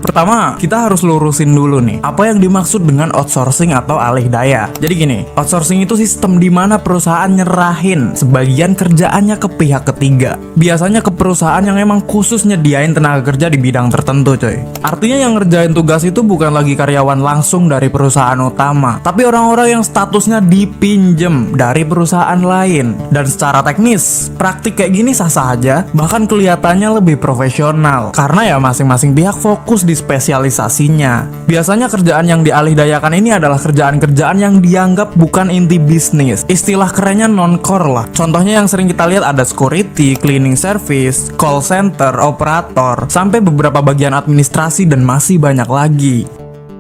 Pertama, kita harus lurusin dulu nih, apa yang dimaksud dengan outsourcing atau alih daya. Jadi gini, outsourcing itu sistem di mana perusahaan nyerahin sebagian kerjaannya ke pihak ketiga. Biasanya ke perusahaan yang emang khusus nyediain tenaga kerja di bidang tertentu, coy. Artinya yang ngerjain tugas itu bukan lagi karyawan langsung dari perusahaan utama, tapi orang-orang yang statusnya dipinjem dari perusahaan lain. Dan secara teknis, praktik kayak gini sah-sah aja, bahkan kelihatannya lebih profesional. Karena ya masing-masing pihak fokus di spesialisasinya. Biasanya kerjaan yang dialihdayakan ini adalah kerjaan-kerjaan yang dianggap bukan inti bisnis. Istilah kerennya non-core lah. Contohnya yang sering kita lihat ada security, cleaning service, call center, operator, sampai beberapa bagian administrasi dan masih banyak lagi.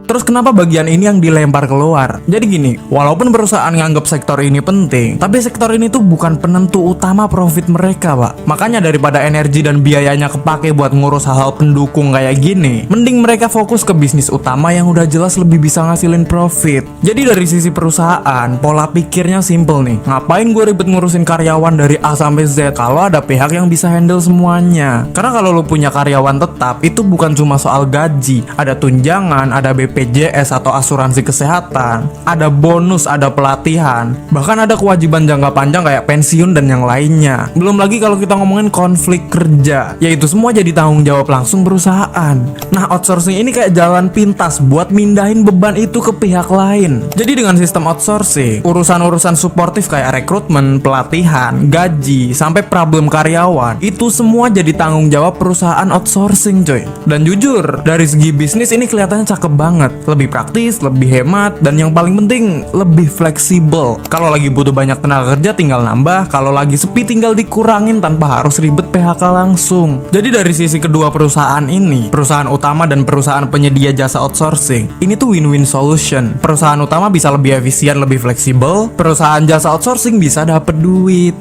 Terus kenapa bagian ini yang dilempar keluar? Jadi gini, walaupun perusahaan nganggap sektor ini penting, tapi sektor ini tuh bukan penentu utama profit mereka, Pak. Makanya daripada energi dan biayanya kepake buat ngurus hal-hal pendukung kayak gini, mending mereka fokus ke bisnis utama yang udah jelas lebih bisa ngasilin profit. Jadi dari sisi perusahaan, pola pikirnya simple nih. Ngapain gue ribet ngurusin karyawan dari A sampai Z kalau ada pihak yang bisa handle semuanya? Karena kalau lu punya karyawan tetap, itu bukan cuma soal gaji, ada tunjangan, ada BPJS atau asuransi kesehatan, ada bonus, ada pelatihan, bahkan ada kewajiban jangka panjang kayak pensiun dan yang lainnya. Belum lagi kalau kita ngomongin konflik kerja, yaitu semua jadi tanggung jawab langsung perusahaan. Nah, outsourcing ini kayak jalan pintas buat mindahin beban itu ke pihak lain. Jadi dengan sistem outsourcing, urusan-urusan suportif kayak rekrutmen, pelatihan, gaji, sampai problem karyawan, itu semua jadi tanggung jawab perusahaan outsourcing, coy. Dan jujur, dari segi bisnis ini kelihatannya cakep banget. Lebih praktis, lebih hemat, dan yang paling penting lebih fleksibel. Kalau lagi butuh banyak tenaga kerja tinggal nambah, kalau lagi sepi tinggal dikurangin tanpa harus ribet PHK langsung. Jadi dari sisi kedua perusahaan ini, perusahaan utama dan perusahaan penyedia jasa outsourcing, ini tuh win-win solution. Perusahaan utama bisa lebih efisien, lebih fleksibel, perusahaan jasa outsourcing bisa dapet duit.